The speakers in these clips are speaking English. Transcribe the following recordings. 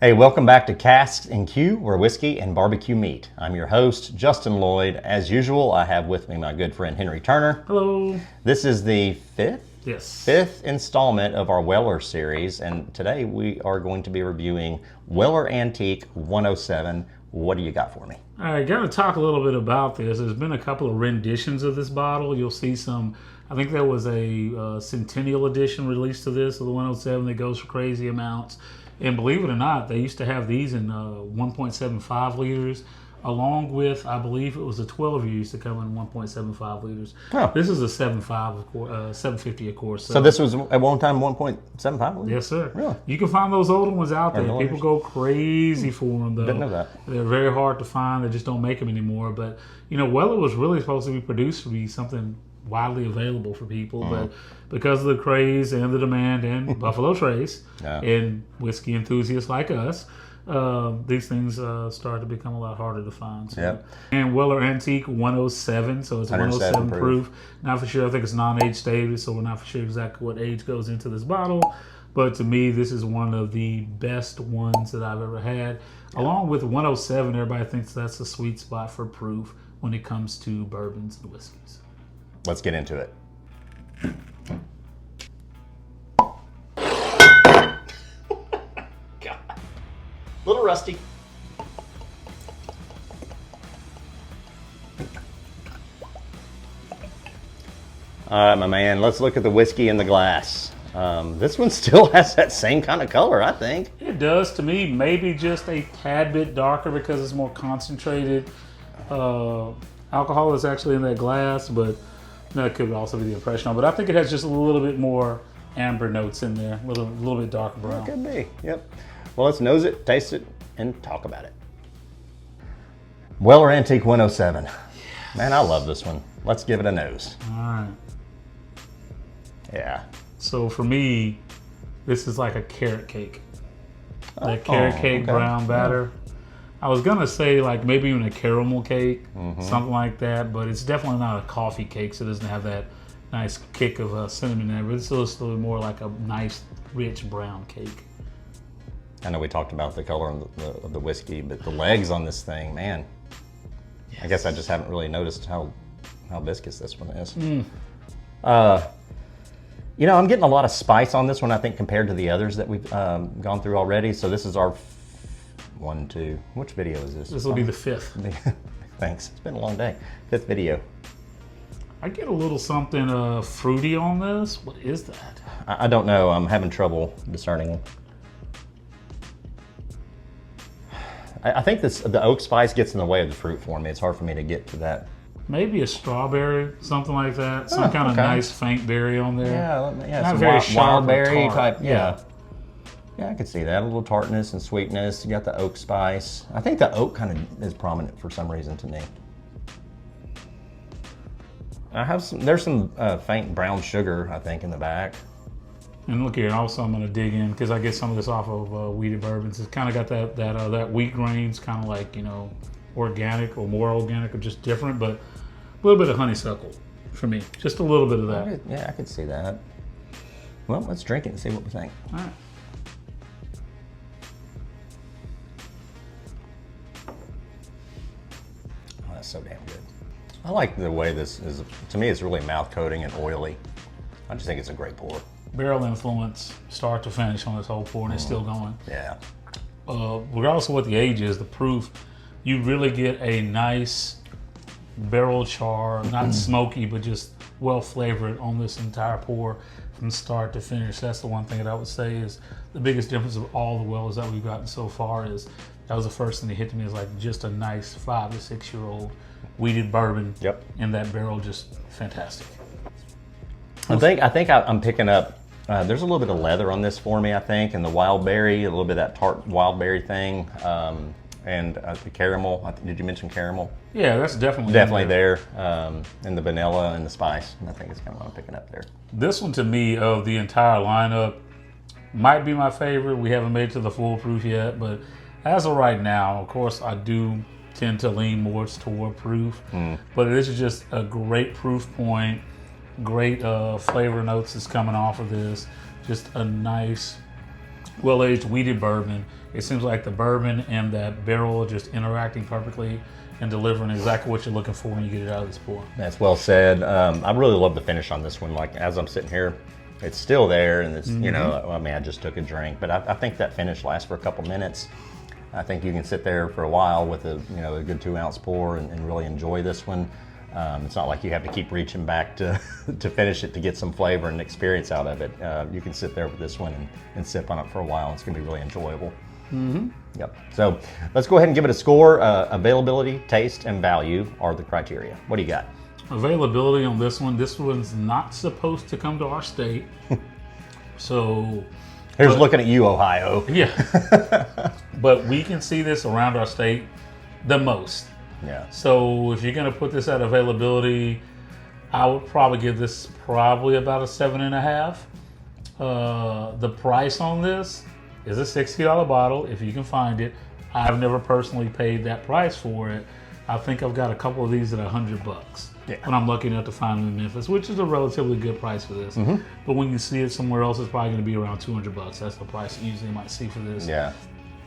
Hey, welcome back to Casks-n-Que, where whiskey and barbecue meet. I'm your host, Justin Lloyd. As usual, I have with me my good friend Henry Turner. Hello. This is the fifth installment of our Weller series, and today we are going to be reviewing Weller Antique 107. What do you got for me? All right, got to talk a little bit about this. There's been a couple of renditions of this bottle. You'll see some. I think there was a centennial edition released to this of the 107 that goes for crazy amounts. And believe it or not, they used to have these in 1.75 liters, along with, I believe it was a 12 year used to come in 1.75 liters. Oh. This is a 7.5, of course, 750, of course. So this was at one time 1.75 liters? Yes, sir. Really? You can find those older ones out there. No People go crazy for them, though. Didn't know that. They're very hard to find. They just don't make them anymore. But, you know, Weller was really supposed to be produced to be something widely available for people, but because of the craze and the demand and Buffalo Trace and whiskey enthusiasts like us, these things started to become a lot harder to find. So. Yep. And Weller Antique 107, so it's 107 proof. Not for sure. I think it's non-age stated, so we're not for sure exactly what age goes into this bottle. But to me, this is one of the best ones that I've ever had. Along with 107, everybody thinks that's a sweet spot for proof when it comes to bourbons and whiskeys. Let's get into it. God. A little rusty. All right, my man, let's look at the whiskey in the glass. This one still has that same kind of color, I think. It does to me, maybe just a tad bit darker because it's more concentrated. Alcohol is actually in that glass, but that could also be the impression. But I think it has just a little bit more amber notes in there, a little bit darker brown. It could be, yep. Well, let's nose it, taste it, and talk about it. Weller Antique 107. Yes. Man, I love this one. Let's give it a nose. All right. Yeah. So for me, this is like a carrot cake. That carrot cake brown batter. I was gonna say like maybe even a caramel cake, something like that, but it's definitely not a coffee cake, so it doesn't have that nice kick of cinnamon in it. But it's still more like a nice, rich brown cake. I know we talked about the color of the whiskey, but the legs on this thing, man. Yes. I guess I just haven't really noticed how viscous this one is. You know, I'm getting a lot of spice on this one, I think, compared to the others that we've gone through already. So this is our 1, 2. Which video is this? This will be the 5th. Thanks. It's been a long day. 5th video. I get a little something fruity on this. What is that? I don't know. I'm having trouble discerning. I think the oak spice gets in the way of the fruit for me. It's hard for me to get to that. Maybe a strawberry, something like that. Some kind of nice faint berry on there. Yeah, not some very sharp wild berry tart. type. Yeah, I could see that. A little tartness and sweetness. You got the oak spice. I think the oak kind of is prominent for some reason to me. There's some faint brown sugar, I think, in the back. And look here, also I'm going to dig in because I get some of this off of wheated bourbons. It's kind of got that wheat grains, kind of like, you know, organic or more organic or just different, but a little bit of honeysuckle for me. Just a little bit of that. Yeah, I could see that. Well, let's drink it and see what we think. All right. Oh, that's so damn good. I like the way this is. To me, it's really mouth coating and oily. I just think it's a great pour. Barrel influence, start to finish on this whole pour, and it's still going. Yeah. Regardless of what the age is, the proof, you really get a nice barrel char, not smoky, but just well flavored on this entire pour from start to finish. That's the one thing that I would say is the biggest difference of all the Wellers that we've gotten so far is that was the first thing that hit me is like just a nice 5 to 6 year old wheated bourbon. Yep. In that barrel, just fantastic. I think I'm picking up. There's a little bit of leather on this for me, I think, and the wild berry, a little bit of that tart wild berry thing, and the caramel. Did you mention caramel? Yeah, that's definitely there. And the vanilla and the spice. And I think it's kind of what I'm picking up there. This one to me of the entire lineup might be my favorite. We haven't made it to the full proof yet, but as of right now, of course, I do tend to lean more toward proof. But this is just a great proof point. Great flavor notes that's coming off of this. Just a nice well-aged wheated bourbon. It seems like the bourbon and that barrel are just interacting perfectly and delivering exactly what you're looking for when you get it out of this pour. That's well said. I really love the finish on this one. Like as I'm sitting here, it's still there, and it's you know, I mean, I just took a drink, but I think that finish lasts for a couple minutes. I think you can sit there for a while with a a good 2-ounce pour and really enjoy this one. It's not like you have to keep reaching back to to finish it to get some flavor and experience out of it. You can sit there with this one and sip on it for a while. It's going to be really enjoyable. Yep. So let's go ahead and give it a score. Availability, taste, and value are the criteria. What do you got? Availability on this one's not supposed to come to our state. So here's looking at you, Ohio. Yeah. But we can see this around our state the most. Yeah. So if you're going to put this at availability, I would probably give this probably about a 7.5. The price on this is a $60 bottle if you can find it. I've never personally paid that price for it. I think I've got a couple of these at $100 when I'm lucky enough to find them in Memphis, which is a relatively good price for this. But when you see it somewhere else, it's probably going to be around $200. That's the price you usually might see for this. Yeah.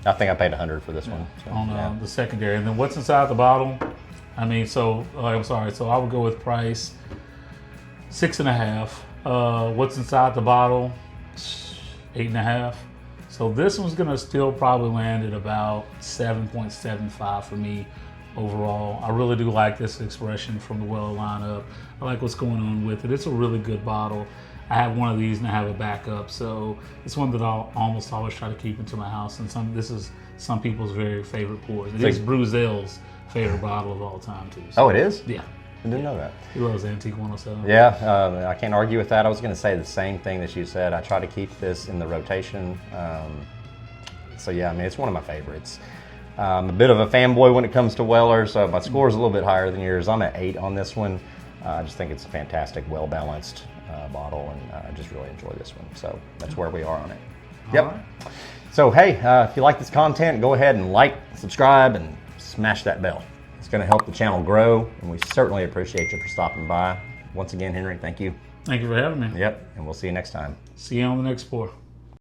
I think I paid $100 for this one. So, on the secondary. And then what's inside the bottle? I mean, so I'm sorry. So I would go with price 6.5. What's inside the bottle? 8.5. So this one's gonna still probably land at about 7.75 for me overall. I really do like this expression from the Weller lineup. I like what's going on with it. It's a really good bottle. I have one of these and I have a backup, so it's one that I'll almost always try to keep into my house. And this is some people's very favorite pours. It is Bruzel's favorite bottle of all time too. So, oh, it is? Yeah. I didn't know that. He loves Antique 107. Yeah, I can't argue with that. I was going to say the same thing that you said. I try to keep this in the rotation. So yeah, I mean, it's one of my favorites. I'm a bit of a fanboy when it comes to Weller, so my score is a little bit higher than yours. I'm at 8 on this one. I just think it's a fantastic, well-balanced bottle, and I just really enjoy this one. So that's where we are on it. Yep. Right. So hey, if you like this content, go ahead and like, subscribe, and smash that bell. It's going to help the channel grow, and we certainly appreciate you for stopping by. Once again, Henry, thank you. Thank you for having me. Yep, and we'll see you next time. See you on the next pour.